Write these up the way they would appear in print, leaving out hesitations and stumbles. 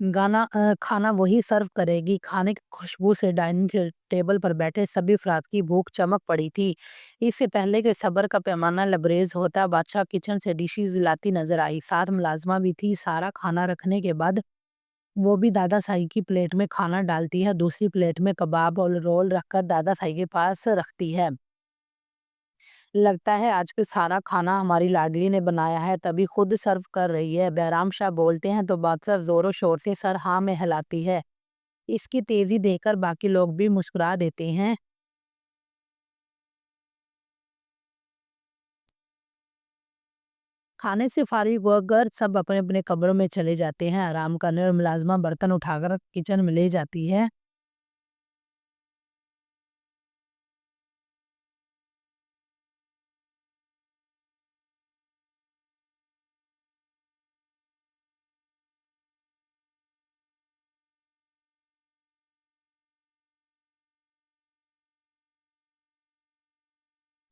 کھانا وہی سرو کرے گی۔ کھانے کی خوشبو سے ڈائننگ ٹیبل پر بیٹھے سبھی افراد کی بھوک چمک پڑی تھی۔ اس سے پہلے کہ صبر کا پیمانہ لبریز ہوتا، بادشاہ کچن سے ڈشز لاتی نظر آئی۔ ساتھ ملازمہ بھی تھی۔ سارا کھانا رکھنے کے بعد وہ بھی دادا سائی کی پلیٹ میں کھانا ڈالتی ہے، دوسری پلیٹ میں کباب اور رول رکھ کر دادا سائی کے پاس رکھتی ہے۔ لگتا ہے آج کے سارا کھانا ہماری لاڈلی نے بنایا ہے، تبھی خود سرو کر رہی ہے۔ بہرام شاہ بولتے ہیں تو بادشاہ زور و شور سے سر ہاں میں ہلاتی ہے۔ اس کی تیزی دیکھ کر باقی لوگ بھی مسکرا دیتے ہیں۔ کھانے سے فارغ ہو کر سب اپنے اپنے کمروں میں چلے جاتے ہیں آرام کرنے، اور ملازمہ برتن اٹھا کر کچن میں لے جاتی ہے۔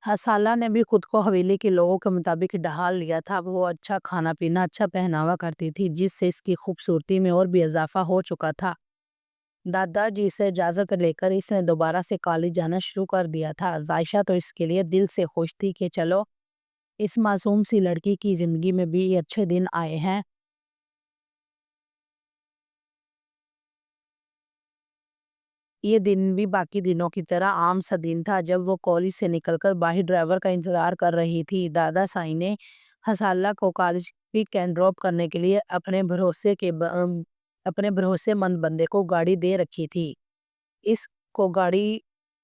حسالہ نے بھی خود کو حویلی کے لوگوں کے مطابق ڈھال لیا تھا۔ وہ اچھا کھانا پینا، اچھا پہناوا کرتی تھی، جس سے اس کی خوبصورتی میں اور بھی اضافہ ہو چکا تھا۔ دادا جی سے اجازت لے کر اس نے دوبارہ سے کالج جانا شروع کر دیا تھا۔ عائشہ تو اس کے لیے دل سے خوش تھی کہ چلو اس معصوم سی لڑکی کی زندگی میں بھی اچھے دن آئے ہیں۔ یہ دن بھی باقی دنوں کی طرح عام سا دن تھا۔ جب وہ کالج سے نکل کر باہر ڈرائیور کا انتظار کر رہی تھی، دادا سائی نے حسالہ کو کالج پک اینڈ ڈراپ کرنے کے لیے اپنے بھروسے مند بندے کو گاڑی دے رکھی تھی۔ اس کو گاڑی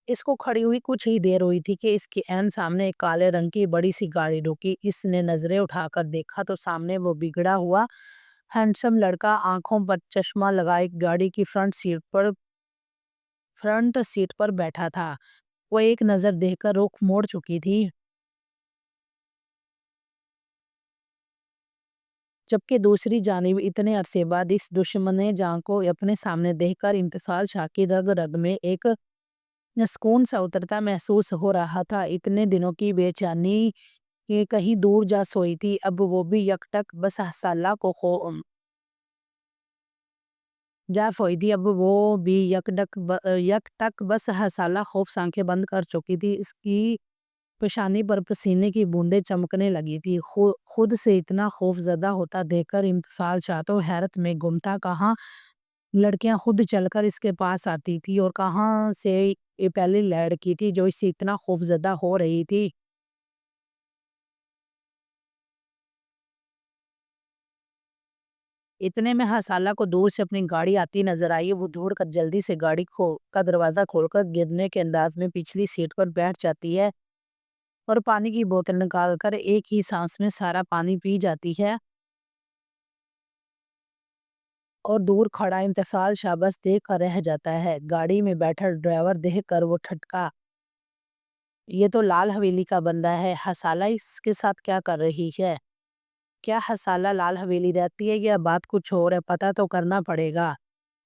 اس کو کھڑی ہوئی کچھ ہی دیر ہوئی تھی کہ اس کے عین سامنے ایک کالے رنگ کی بڑی سی گاڑی رکی۔ اس نے نظریں اٹھا کر دیکھا تو سامنے وہ بگڑا ہوا ہینڈسم لڑکا آنکھوں پر چشمہ لگائے گاڑی کی فرنٹ سیٹ پر بیٹھا تھا۔ وہ ایک نظر دیکھ کر رخ موڑ چکی تھی، جبکہ دوسری جانب اتنے عرصے بعد اس دشمن جاں کو اپنے سامنے دیکھ کر امتسال شاہ کی رگ رگ میں ایک سکون سا اترتا محسوس ہو رہا تھا۔ اتنے دنوں کی بے چینی یہ کہیں دور جا سوئی تھی، اب وہ بھی یک ٹک بس حسالہ کو خوف آنکھیں بند کر چکی تھی۔ اس کی پیشانی پر پسینے کی بوندیں چمکنے لگی تھی۔ خود سے اتنا خوف زدہ ہوتا دیکھ کر امتسال شاہ تو حیرت میں گم تھا۔ کہاں لڑکیاں خود چل کر اس کے پاس آتی تھی، اور کہاں سے یہ پہلی لڑکی تھی جو اس سے اتنا خوف زدہ ہو رہی تھی۔ اتنے میں حسالہ کو دور سے اپنی گاڑی آتی نظر آئی۔ وہ دوڑ کر جلدی سے گاڑی کا دروازہ کھول کر گرنے کے انداز میں پچھلی سیٹ پر بیٹھ جاتی ہے، اور پانی کی بوتل نکال کر ایک ہی سانس میں سارا پانی پی جاتی ہے۔ اور دور کھڑا امتسال شاہ بس دیکھ کر رہ جاتا ہے۔ گاڑی میں بیٹھا ڈرائیور دیکھ کر وہ ٹھٹکا، یہ تو لال حویلی کا بندہ ہے، حسالہ اس کے ساتھ کیا کر رہی ہے؟ کیا حسالہ لال حویلی رہتی ہے یا بات کچھ اور ہے؟ پتہ تو کرنا پڑے گا۔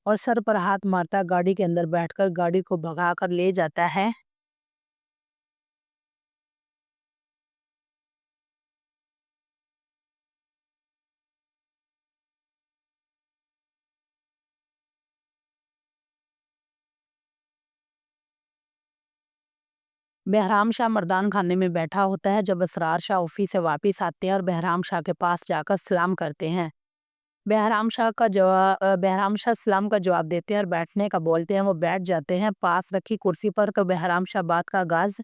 اور سر پر ہاتھ مارتا گاڑی کے اندر بیٹھ کر گاڑی کو بھگا کر لے جاتا ہے۔ بہرام شاہ مردان خانے میں بیٹھا ہوتا ہے جب اسرار شاہ آفس سے واپس آتے ہیں اور بہرام شاہ کے پاس جا کر سلام کرتے ہیں۔ بہرام شاہ سلام کا جواب دیتے ہیں اور بیٹھنے کا بولتے ہیں۔ وہ بیٹھ جاتے ہیں پاس رکھی کرسی پر، تو بہرام شاہ بات کا آغاز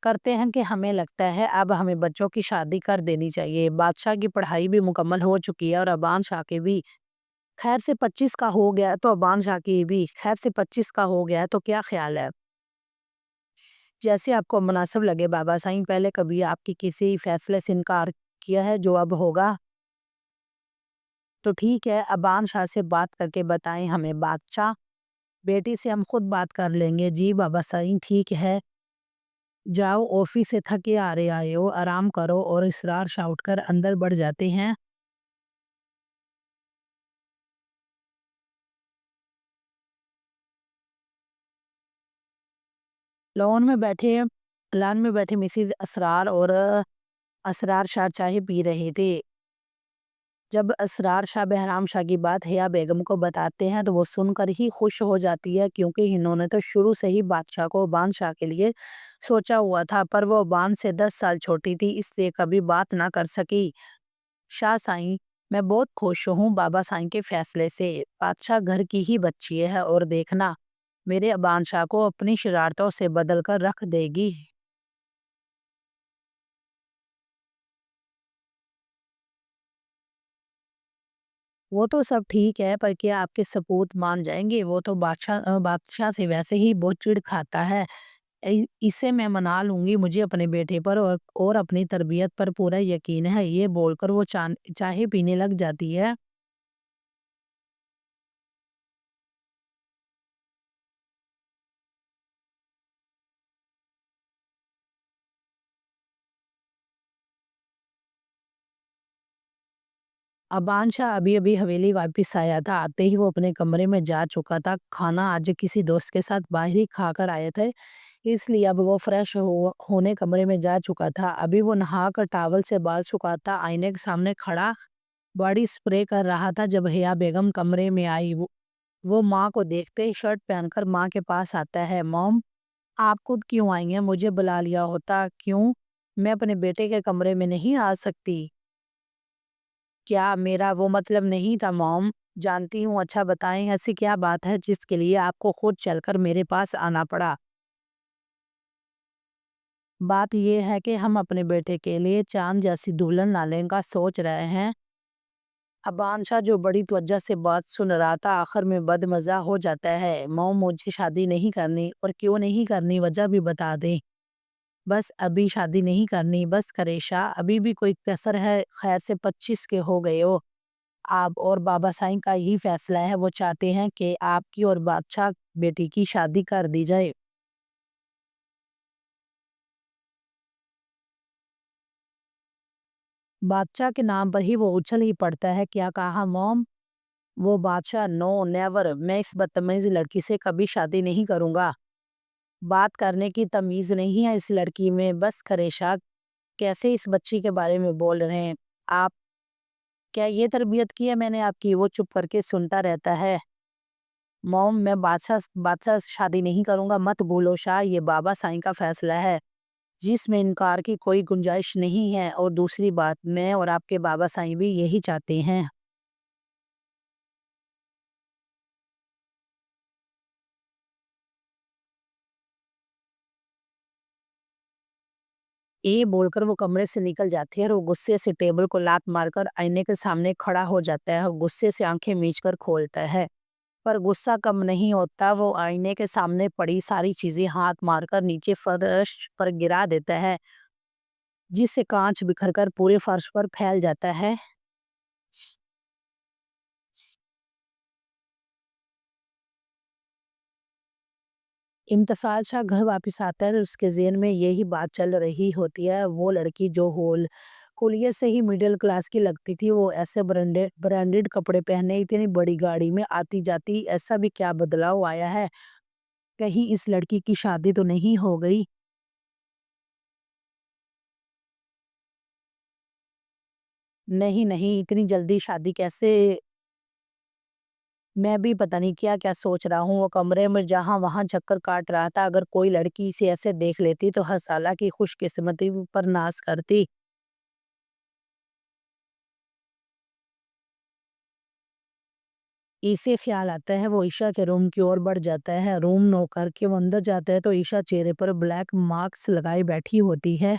کرتے ہیں کہ ہمیں لگتا ہے اب ہمیں بچوں کی شادی کر دینی چاہیے۔ بادشاہ کی پڑھائی بھی مکمل ہو چکی ہے، اور ابان شاہ کے بھی خیر سے 25 کا ہو گیا، تو ابان شاہ کی بھی خیر سے 25 کا ہو گیا ہے، تو کیا خیال ہے؟ جیسے آپ کو مناسب لگے بابا سائیں۔ پہلے کبھی آپ کی کسی فیصلے سے انکار کیا ہے جو اب ہوگا؟ تو ٹھیک ہے، ابان شاہ سے بات کر کے بتائیں ہمیں۔ بادشاہ بیٹی سے ہم خود بات کر لیں گے۔ جی بابا سائیں ٹھیک ہے، جاؤ آفس سے تھکے آئے ہو، آرام کرو۔ اور اسرار شاہ اٹھ کر اندر بڑھ جاتے ہیں۔ لان میں بیٹھے مسز اسرار اور اسرار شاہ چائے پی رہے تھے۔ جب اسرار شاہ بہرام شاہ کی بات حیا بیگم کو بتاتے ہیں تو وہ سن کر ہی خوش ہو جاتی ہے، کیونکہ انہوں نے تو شروع سے ہی بادشاہ کو بان شاہ کے لیے سوچا ہوا تھا، پر وہ بان سے 10 سال چھوٹی تھی، اس لیے کبھی بات نہ کر سکی۔ شاہ سائیں، میں بہت خوش ہوں بابا سائیں کے فیصلے سے۔ بادشاہ گھر کی ہی بچی ہے اور دیکھنا میرے بان شاہ کو اپنی شرارتوں سے بدل کر رکھ دے گی۔ وہ تو سب ٹھیک ہے، پر کیا آپ کے سپوت مان جائیں گے؟ وہ تو بادشاہ سے ویسے ہی بہت چڑ کھاتا ہے۔ اسے میں منا لوں گی، مجھے اپنے بیٹے پر اور اپنی تربیت پر پورا یقین ہے، یہ بول کر وہ چائے پینے لگ جاتی ہے۔ ابان شاہ ابھی ابھی حویلی واپس آیا تھا، آتے ہی وہ اپنے کمرے میں جا چکا تھا۔ کھانا آج کسی دوست کے ساتھ باہر ہی کھا کر آئے تھے، اس لیے اب وہ فریش ہونے کمرے میں جا چکا تھا۔ ابھی وہ نہا کر ٹاول سے بال سکھاتا آئینے کے سامنے کھڑا باڈی سپرے کر رہا تھا جب حیا بیگم کمرے میں آئی۔ وہ ماں کو دیکھتے ہی شرٹ پہن کر ماں کے پاس آتا ہے۔ موم، آپ خود کیوں آئی ہیں؟ مجھے بلا لیا ہوتا۔ کیوں؟ میں اپنے بیٹے کے کمرے میں نہیں آ سکتی؟ کیا میرا وہ مطلب نہیں تھا موم؟ جانتی ہوں، اچھا بتائیں ایسی کیا بات ہے جس کے لیے آپ کو خود چل کر میرے پاس آنا پڑا؟ بات یہ ہے کہ ہم اپنے بیٹے کے لیے چاند جیسی دلہن لانے کا سوچ رہے ہیں۔ ابان شاہ جو بڑی توجہ سے بات سن رہا تھا آخر میں بد مزہ ہو جاتا ہے۔ موم، مجھے شادی نہیں کرنی، اور کیوں نہیں کرنی وجہ بھی بتا دیں۔ بس ابھی شادی نہیں کرنی، بس کرے شاہ، ابھی بھی کوئی کسر ہے؟ خیر سے 25 کے ہو گئے ہو۔ آپ اور بابا سائیں کا یہی فیصلہ ہے، وہ چاہتے ہیں کہ آپ کی اور بادشاہ بیٹی کی شادی کر دی جائے۔ بادشاہ کے نام پر ہی وہ اچھل ہی پڑتا ہے۔ کیا کہا موم؟ وہ بادشاہ، نو نیور، میں اس بدتمیز لڑکی سے کبھی شادی نہیں کروں گا۔ بات کرنے کی تمیز نہیں ہے اس لڑکی میں۔ بس کرے شاہ، کیسے اس بچی کے بارے میں بول رہے ہیں آپ؟ کیا یہ تربیت کی ہے میں نے آپ کی؟ وہ چپ کر کے سنتا رہتا ہے۔ موم، میں بادشاہ سے شادی نہیں کروں گا، مت بھولو شاہ، یہ بابا سائیں کا فیصلہ ہے جس میں انکار کی کوئی گنجائش نہیں ہے، اور دوسری بات، میں اور آپ کے بابا سائیں بھی یہی چاہتے ہیں۔ یہ بول کر وہ کمرے سے نکل جاتی ہے اور وہ غصے سے ٹیبل کو لات مار کر آئینے کے سامنے کھڑا ہو جاتا ہے اور غصے سے آنکھیں میچ کر کھولتا ہے۔ پر غصہ کم نہیں ہوتا، وہ آئینے کے سامنے پڑی ساری چیزیں ہاتھ مار کر نیچے فرش پر گرا دیتا ہے، جس سے کانچ بکھر کر پورے فرش پر پھیل جاتا ہے۔ امتسال شاہ گھر واپس آتا ہے اور اس کے ذہن میں یہی بات چل رہی ہوتی ہے۔ وہ لڑکی جو کلیے سے ہی مڈل کلاس کی لگتی تھی، وہ ایسے برانڈڈ کپڑے پہنے، اتنی بڑی گاڑی میں آتی جاتی، ایسا بھی کیا بدلاؤ آیا ہے؟ کہیں اس لڑکی کی شادی تو نہیں ہو گئی؟ نہیں نہیں، اتنی جلدی شادی کیسے؟ میں بھی پتہ نہیں کیا کیا سوچ رہا ہوں۔ وہ کمرے میں جہاں وہاں چکر کاٹ رہا تھا، اگر کوئی لڑکی اسے ایسے دیکھ لیتی تو ہر سالہ کی خوش قسمتی پر ناز کرتی۔ اسے خیال آتا ہے، وہ عشاء کے روم کی اور بڑھ جاتا ہے۔ روم نو کر کے وہ اندر جاتا ہے تو عشاء چہرے پر بلیک مارکس لگائے بیٹھی ہوتی ہے۔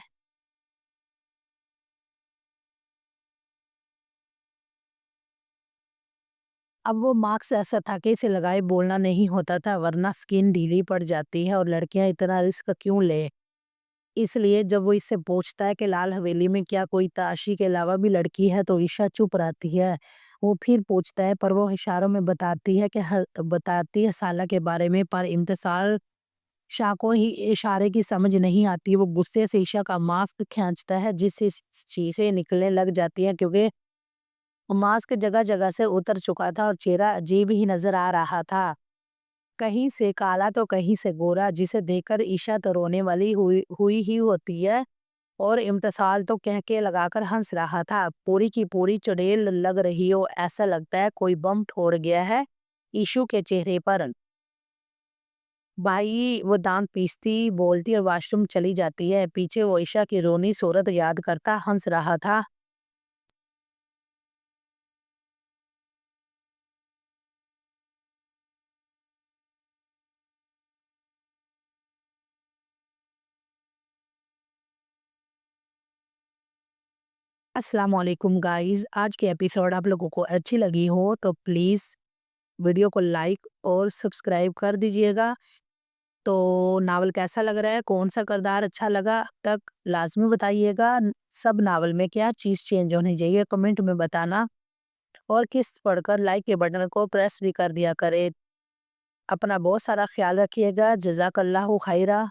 اب وہ مارکس ایسا تھا کہ اسے لگائے بولنا نہیں ہوتا تھا، ورنہ سکین ڈھیلی پڑ جاتی ہے، اور لڑکیاں اتنا رسک کیوں لے؟ اس لیے جب وہ اس سے پوچھتا ہے کہ لال حویلی میں کیا کوئی تاشی کے علاوہ بھی لڑکی ہے تو عشاء چپ رہتی ہے۔ وہ پھر پوچھتا ہے، پر وہ اشاروں میں بتاتی ہے سالہ کے بارے میں، پر امتسال شاہ کو ہی اشارے کی سمجھ نہیں آتی۔ وہ غصے سے عشاء کا ماسک کھینچتا ہے جس سے چیخیں نکلنے لگ جاتی ہیں، کیونکہ ماسک جگہ جگہ سے اتر چکا تھا اور چہرہ عجیب ہی نظر آ رہا تھا، کہیں سے کالا تو کہیں سے گورا، جسے دیکھ کر عشاء تو رونے والی ہوئی ہی ہوتی ہے۔ اور امتصال تو کہکے لگا کر ہنس رہا تھا۔ پوری کی پوری چڑیل لگ رہی ہو، ایسا لگتا ہے کوئی بم ٹھوڑ گیا ہے ایشو کے چہرے پر۔ بھائی وہ دانت پیستی بولتی اور واش روم چلی جاتی ہے۔ پیچھے وہ عائشہ کی رونی صورت یاد کرتا ہنس رہا تھا۔ السلام علیکم گائز، آج کے ایپیسوڈ آپ لوگوں کو اچھی لگی ہو تو پلیز ویڈیو کو لائک اور سبسکرائب کر دیجئے گا۔ تو ناول کیسا لگ رہا ہے، کون سا کردار اچھا لگا اب تک لازمی بتائیے گا۔ سب ناول میں کیا چیز چینج ہونی چاہیے کمنٹ میں بتانا، اور قسط پڑھ کر لائک کے بٹن کو پریس بھی کر دیا کرے۔ اپنا بہت سارا خیال رکھیے گا۔ جزاک اللہ خیرہ۔